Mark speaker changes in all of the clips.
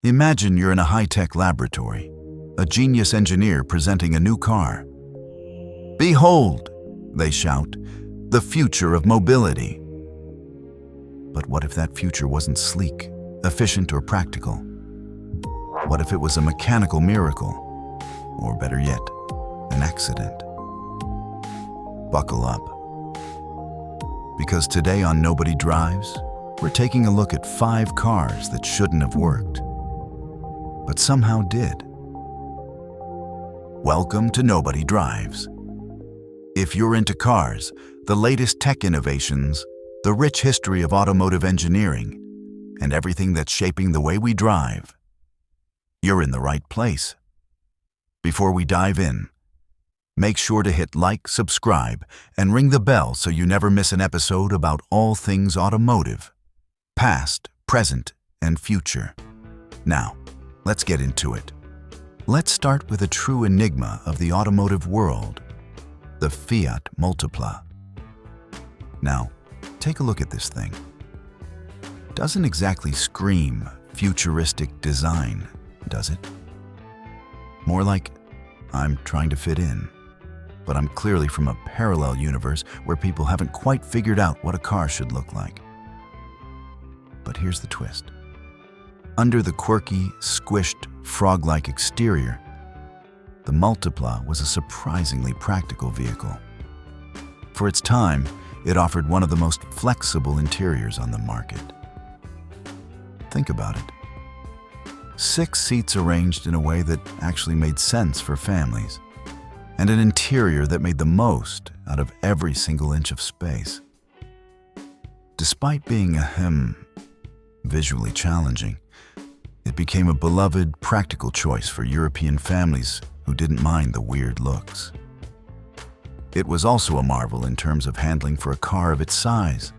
Speaker 1: Imagine you're in a high-tech laboratory, a genius engineer presenting a new car. "Behold," they shout, "the future of mobility." But what if that future wasn't sleek, efficient, or practical? What if it was a mechanical miracle? Or better yet, an accident? Buckle up. Because today on Nobody Drives, we're taking a look at 5 cars that shouldn't have worked, but somehow did. Welcome to Nobody Drives. If you're into cars, the latest tech innovations, the rich history of automotive engineering, and everything that's shaping the way we drive, you're in the right place. Before we dive in, make sure to hit like, subscribe, and ring the bell so you never miss an episode about all things automotive, past, present, and future. Now, let's get into it. Let's start with a true enigma of the automotive world, the Fiat Multipla. Now, take a look at this thing. Doesn't exactly scream futuristic design, does it? More like, I'm trying to fit in, but I'm clearly from a parallel universe where people haven't quite figured out what a car should look like. But here's the twist. Under the quirky, squished, frog-like exterior, the Multipla was a surprisingly practical vehicle. For its time, it offered one of the most flexible interiors on the market. Think about it. 6 seats arranged in a way that actually made sense for families, and an interior that made the most out of every single inch of space. Despite being visually challenging, it became a beloved, practical choice for European families who didn't mind the weird looks. It was also a marvel in terms of handling for a car of its size.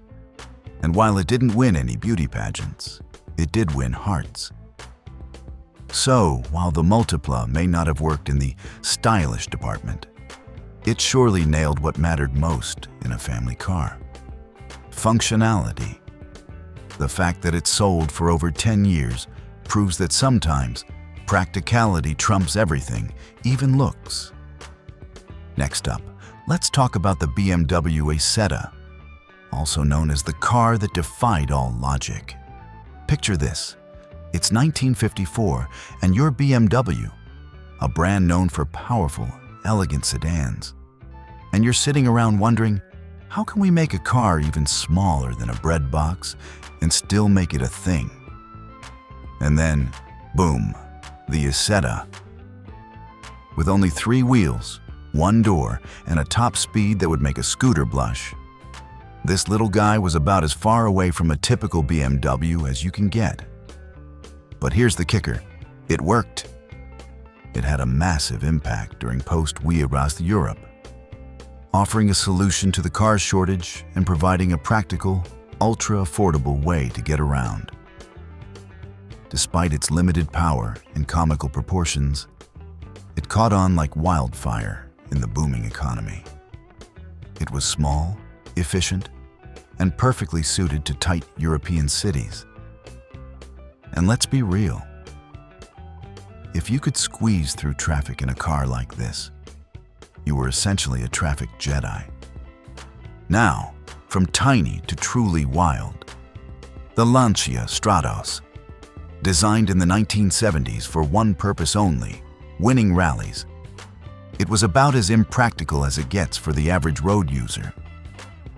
Speaker 1: And while it didn't win any beauty pageants, it did win hearts. So, while the Multipla may not have worked in the stylish department, it surely nailed what mattered most in a family car: functionality. The fact that it sold for over 10 years proves that sometimes practicality trumps everything, even looks. Next up, let's talk about the BMW Isetta, also known as the car that defied all logic. Picture this. It's 1954, and you're BMW, a brand known for powerful, elegant sedans. And you're sitting around wondering, how can we make a car even smaller than a bread box and still make it a thing? And then, boom, the Isetta. With only 3 wheels, 1 door, and a top speed that would make a scooter blush, this little guy was about as far away from a typical BMW as you can get. But here's the kicker. It worked. It had a massive impact during post-We Erast Europe, offering a solution to the car shortage and providing a practical, ultra-affordable way to get around. Despite its limited power and comical proportions, it caught on like wildfire in the booming economy. It was small, efficient, and perfectly suited to tight European cities. And let's be real. If you could squeeze through traffic in a car like this, you were essentially a traffic Jedi. Now, from tiny to truly wild, the Lancia Stratos, designed in the 1970s for one purpose only, winning rallies. It was about as impractical as it gets for the average road user.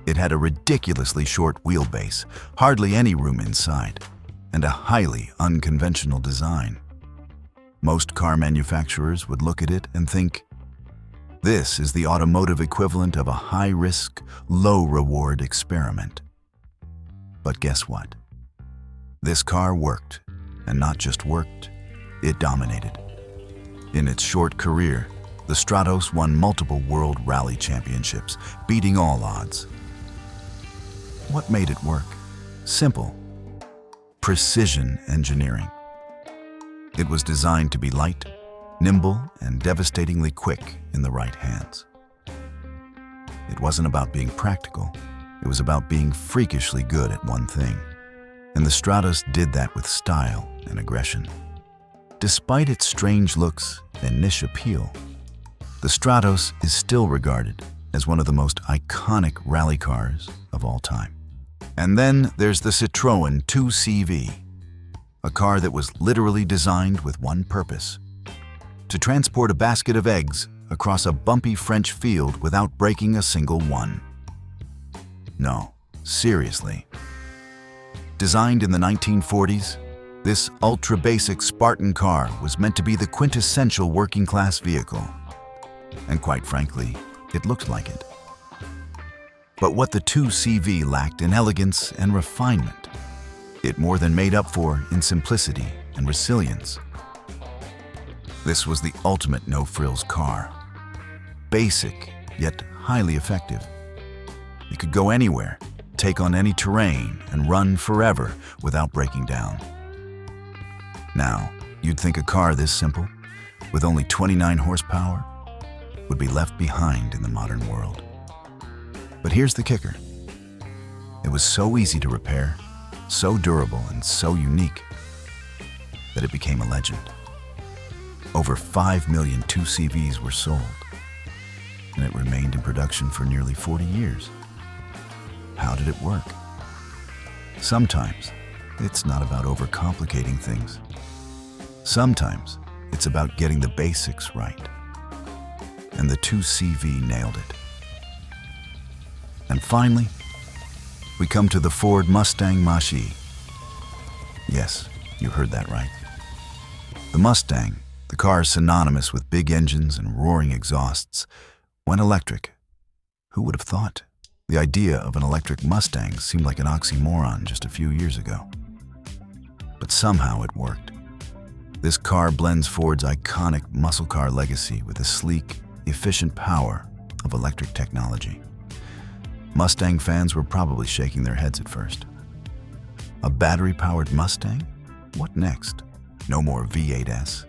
Speaker 1: It had a ridiculously short wheelbase, hardly any room inside, and a highly unconventional design. Most car manufacturers would look at it and think, this is the automotive equivalent of a high-risk, low-reward experiment. But guess what? This car worked, and not just worked, it dominated. In its short career, the Stratos won multiple World Rally Championships, beating all odds. What made it work? Simple. Precision engineering. It was designed to be light, nimble, and devastatingly quick in the right hands. It wasn't about being practical. It was about being freakishly good at one thing. And the Stratos did that with style and aggression. despite its strange looks and niche appeal, the Stratos is still regarded as one of the most iconic rally cars of all time. And then there's the Citroen 2CV, a car that was literally designed with one purpose: to transport a basket of eggs across a bumpy French field without breaking a single one. No, seriously. Designed in the 1940s, this ultra-basic Spartan car was meant to be the quintessential working-class vehicle. And quite frankly, it looked like it. But what the 2CV lacked in elegance and refinement, it more than made up for in simplicity and resilience. This was the ultimate no-frills car. Basic, yet highly effective. It could go anywhere, take on any terrain, and run forever without breaking down. Now, you'd think a car this simple, with only 29 horsepower, would be left behind in the modern world. But here's the kicker. It was so easy to repair, so durable, and so unique that it became a legend. Over 5 million 2CVs were sold, and it remained in production for nearly 40 years. How did it work? Sometimes it's not about overcomplicating things. Sometimes it's about getting the basics right. And the 2CV nailed it. And finally, we come to the Ford Mustang Mach-E. Yes, you heard that right. The Mustang, the car synonymous with big engines and roaring exhausts, went electric. Who would have thought? The idea of an electric Mustang seemed like an oxymoron just a few years ago. But somehow it worked. This car blends Ford's iconic muscle car legacy with the sleek, efficient power of electric technology. Mustang fans were probably shaking their heads at first. A battery-powered Mustang? What next? No more V8s.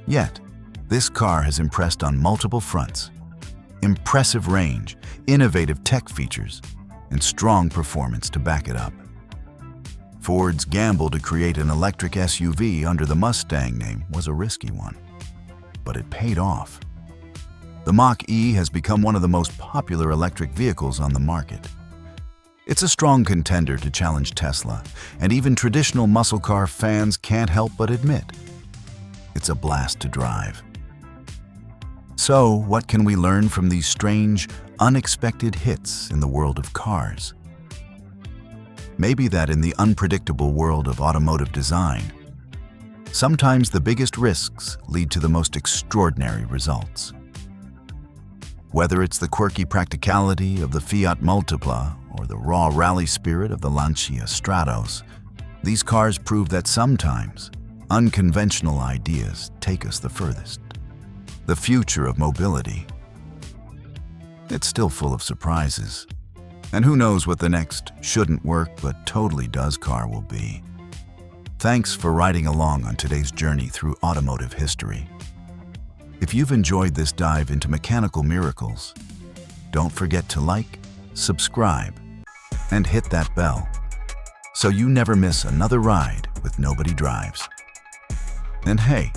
Speaker 1: Yet, this car has impressed on multiple fronts. Impressive range, innovative tech features, and strong performance to back it up. Ford's gamble to create an electric SUV under the Mustang name was a risky one, but it paid off. The Mach-E has become one of the most popular electric vehicles on the market. It's a strong contender to challenge Tesla, and even traditional muscle car fans can't help but admit it's a blast to drive. So, what can we learn from these strange, unexpected hits in the world of cars? Maybe that in the unpredictable world of automotive design, sometimes the biggest risks lead to the most extraordinary results. Whether it's the quirky practicality of the Fiat Multipla or the raw rally spirit of the Lancia Stratos, these cars prove that sometimes unconventional ideas take us the furthest. The future of mobility. It's still full of surprises. And who knows what the next shouldn't work but totally does car will be. Thanks for riding along on today's journey through automotive history. If you've enjoyed this dive into mechanical miracles, don't forget to like, subscribe, and hit that bell so you never miss another ride with Nobody Drives. And hey,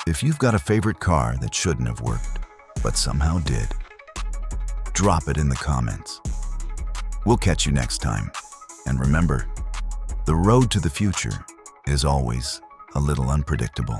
Speaker 1: if you've got a favorite car that shouldn't have worked, but somehow did, drop it in the comments. We'll catch you next time. And remember, the road to the future is always a little unpredictable.